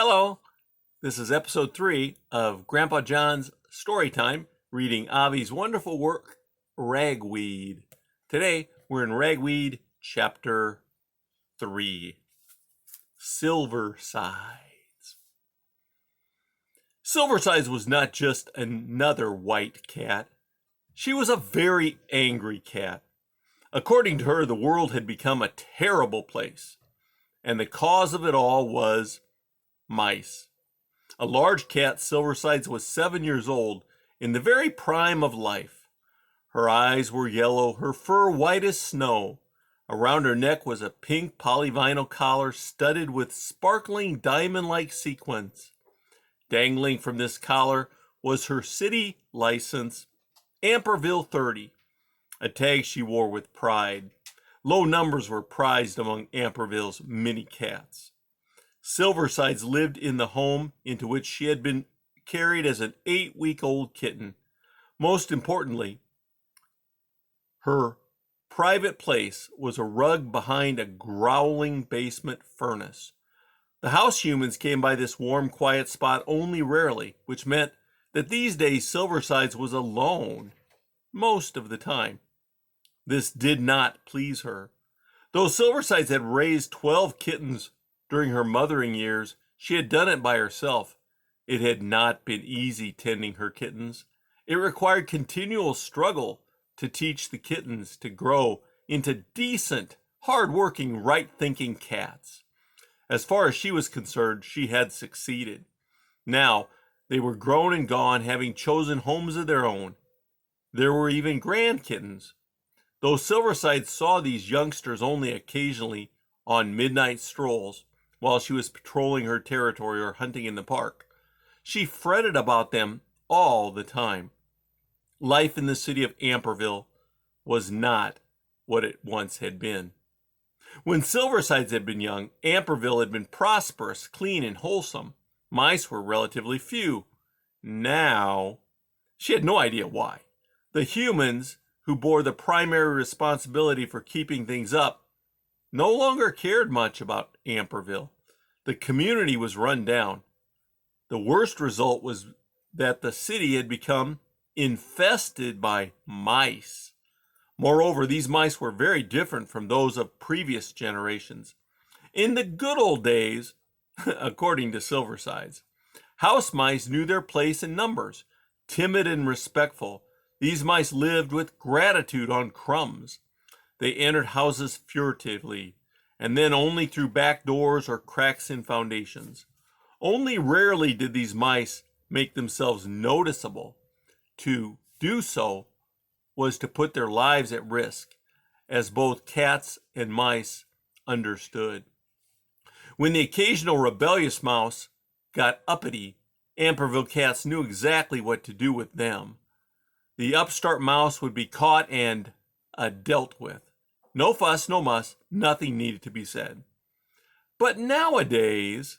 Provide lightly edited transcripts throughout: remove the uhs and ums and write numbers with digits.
Hello, this is episode 3 of Grandpa John's Story Time, reading Avi's wonderful work, Ragweed. Today, we're in Ragweed chapter 3, Silversides. Silversides was not just another white cat. She was a very angry cat. According to her, the world had become a terrible place, and the cause of it all was mice. A large cat, Silversides was 7 years old, in the very prime of life. Her eyes were yellow, her fur white as snow. Around her neck was a pink polyvinyl collar studded with sparkling diamond-like sequins. Dangling from this collar was her city license, Amperville 30, a tag she wore with pride. Low numbers were prized among Amperville's many cats. Silversides lived in the home into which she had been carried as an 8-week-old kitten. Most importantly, her private place was a rug behind a growling basement furnace. The house humans came by this warm, quiet spot only rarely, which meant that these days Silversides was alone most of the time. This did not please her. Though Silversides had raised 12 kittens during her mothering years, she had done it by herself. It had not been easy tending her kittens. It required continual struggle to teach the kittens to grow into decent, hard-working, right-thinking cats. As far as she was concerned, she had succeeded. Now, they were grown and gone, having chosen homes of their own. There were even grand kittens. Though Silverside saw these youngsters only occasionally on midnight strolls, while she was patrolling her territory or hunting in the park, she fretted about them all the time. Life in the city of Amperville was not what it once had been. When Silversides had been young, Amperville had been prosperous, clean, and wholesome. Mice were relatively few. Now, she had no idea why. The humans, who bore the primary responsibility for keeping things up, no longer cared much about Amperville. The community was run down. The worst result was that the city had become infested by mice. Moreover, these mice were very different from those of previous generations. In the good old days, according to Silversides, house mice knew their place in numbers. Timid and respectful, these mice lived with gratitude on crumbs. They entered houses furtively, and then only through back doors or cracks in foundations. Only rarely did these mice make themselves noticeable. To do so was to put their lives at risk, as both cats and mice understood. When the occasional rebellious mouse got uppity, Amperville cats knew exactly what to do with them. The upstart mouse would be caught and dealt with. No fuss, no muss, nothing needed to be said. But nowadays,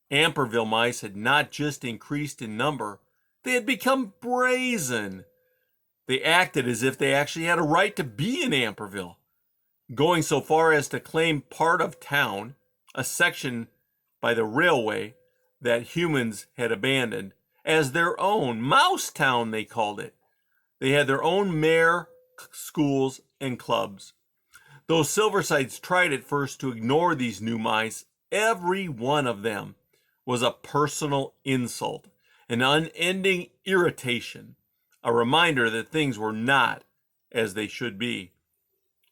Amperville mice had not just increased in number, they had become brazen. They acted as if they actually had a right to be in Amperville, going so far as to claim part of town, a section by the railway that humans had abandoned, as their own. Mouse Town, they called it. They had their own mayor, schools, and clubs. Though Silversides tried at first to ignore these new mice, every one of them was a personal insult, an unending irritation, a reminder that things were not as they should be.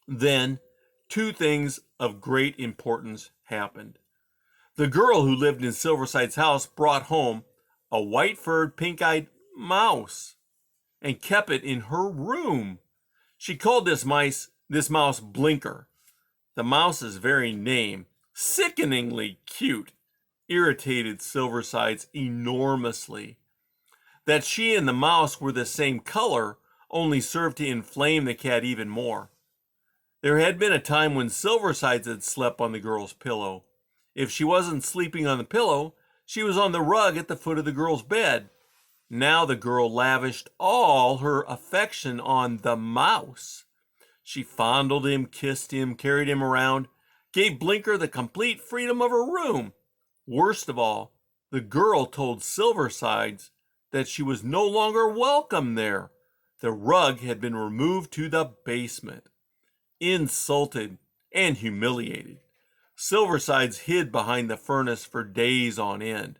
Then, two things of great importance happened. The girl who lived in Silverside's house brought home a white-furred, pink-eyed mouse and kept it in her room. She called this mouse Blinker. The mouse's very name, sickeningly cute, irritated Silversides enormously. That she and the mouse were the same color only served to inflame the cat even more. There had been a time when Silversides had slept on the girl's pillow. If she wasn't sleeping on the pillow, she was on the rug at the foot of the girl's bed. Now the girl lavished all her affection on the mouse. She fondled him, kissed him, carried him around, gave Blinker the complete freedom of her room. Worst of all, The girl told Silversides that she was no longer welcome there. The rug had been removed to the basement. Insulted and humiliated, Silversides hid behind the furnace for days on end.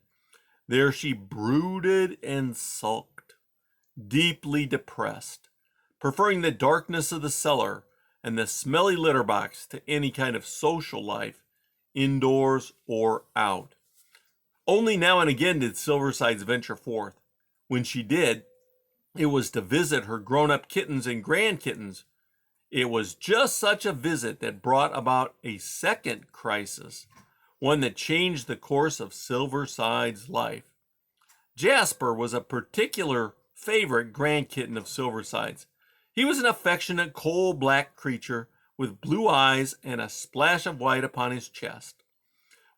There she brooded and sulked, deeply depressed, preferring the darkness of the cellar and the smelly litter box to any kind of social life, indoors or out. Only now and again did Silversides venture forth. When she did, it was to visit her grown-up kittens and grandkittens. It was just such a visit that brought about a second crisis, one that changed the course of Silverside's life. Jasper was a particular favorite grandkitten of Silverside's. He was an affectionate coal-black creature with blue eyes and a splash of white upon his chest.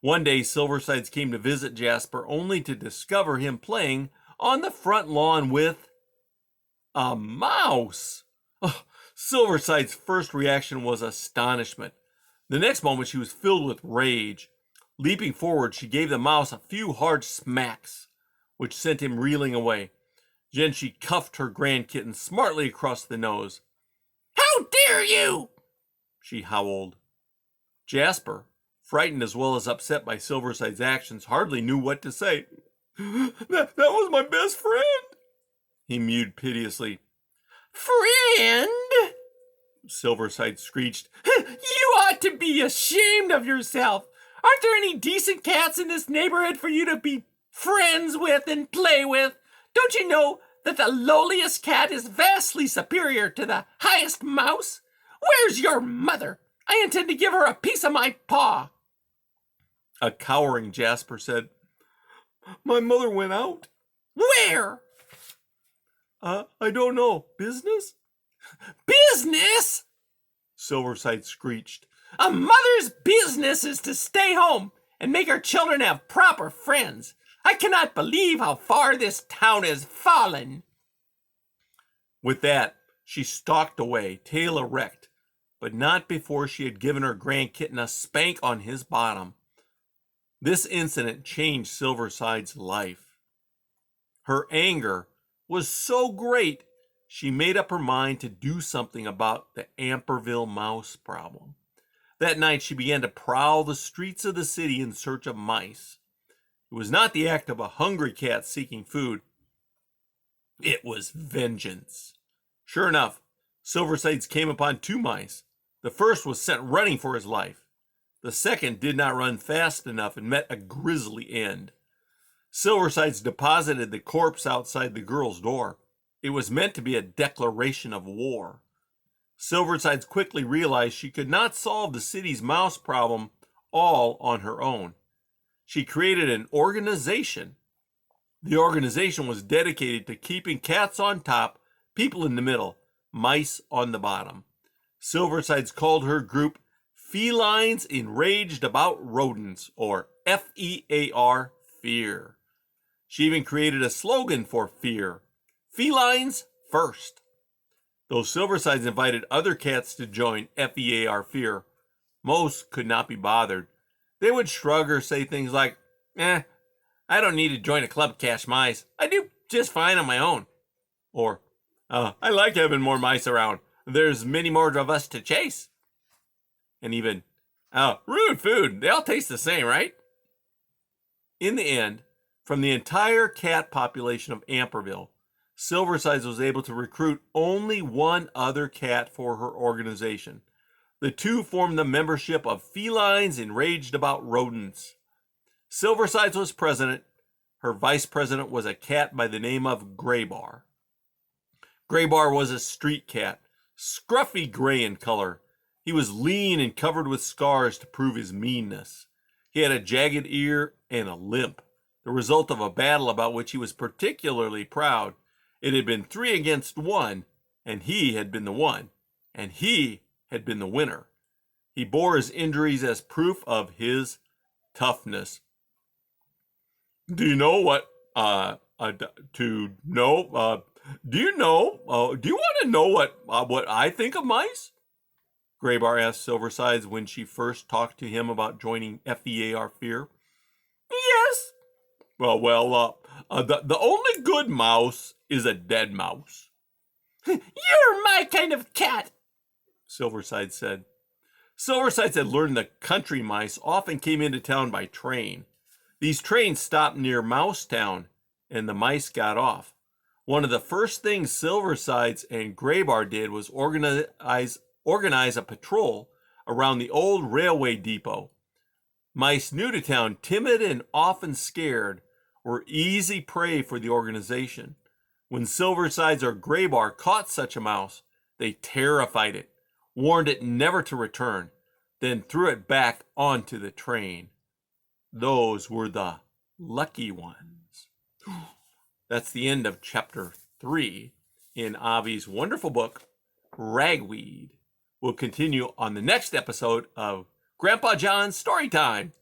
One day, Silversides came to visit Jasper only to discover him playing on the front lawn with a mouse. Oh, Silverside's first reaction was astonishment. The next moment, she was filled with rage. Leaping forward, she gave the mouse a few hard smacks, which sent him reeling away. Then she cuffed her grandkitten smartly across the nose. "How dare you!" she howled. Jasper, frightened as well as upset by Silverside's actions, hardly knew what to say. That was my best friend," he mewed piteously. "Friend?" Silverside screeched. "You ought to be ashamed of yourself. Aren't there any decent cats in this neighborhood for you to be friends with and play with? Don't you know that the lowliest cat is vastly superior to the highest mouse? Where's your mother? I intend to give her a piece of my paw." A cowering Jasper said, "My mother went out." "Where?" I don't know. Business?" "Business?" Silverside screeched. "A mother's business is to stay home and make her children have proper friends. I cannot believe how far this town has fallen." With that, she stalked away, tail erect, but not before she had given her grandkitten a spank on his bottom. This incident changed Silverside's life. Her anger was so great, she made up her mind to do something about the Amperville mouse problem. That night, she began to prowl the streets of the city in search of mice. It was not the act of a hungry cat seeking food. It was vengeance. Sure enough, Silversides came upon 2 mice. The first was sent running for his life. The second did not run fast enough and met a grisly end. Silversides deposited the corpse outside the girl's door. It was meant to be a declaration of war. Silversides quickly realized she could not solve the city's mouse problem all on her own. She created an organization. The organization was dedicated to keeping cats on top, people in the middle, mice on the bottom. Silversides called her group Felines Enraged About Rodents, or FEAR, Fear. She even created a slogan for fear: "Felines first." Though Silversides invited other cats to join FEAR, Fear, most could not be bothered. They would shrug or say things like, I don't need to join a club of cash mice. I do just fine on my own. Or, I like having more mice around. There's many more of us to chase. And even, rude food. They all taste the same, right? In the end, from the entire cat population of Amperville, Silversides was able to recruit only one other cat for her organization. The two formed the membership of Felines Enraged About Rodents. Silversides was president. Her vice president was a cat by the name of Graybar. Graybar was a street cat, scruffy gray in color. He was lean and covered with scars to prove his meanness. He had a jagged ear and a limp, the result of a battle about which he was particularly proud. It had been 3 against 1, and he had been the one, and he had been the winner. He bore his injuries as proof of his toughness. Do you want to know what I think of mice? Graybar asked Silversides when she first talked to him about joining FEAR, Fear. Yes. The only good mouse is a dead mouse. You're my kind of cat, Silverside said. Silverside had learned the country mice often came into town by train. These trains stopped near Mousetown, and the mice got off. One of the first things Silversides and Graybar did was organize a patrol around the old railway depot. Mice new to town, timid and often scared, were easy prey for the organization. When Silversides or Graybar caught such a mouse, they terrified it, warned it never to return, then threw it back onto the train. Those were the lucky ones. That's the end of chapter 3 in Avi's wonderful book, Ragweed. We'll continue on the next episode of Grandpa John's Story Time.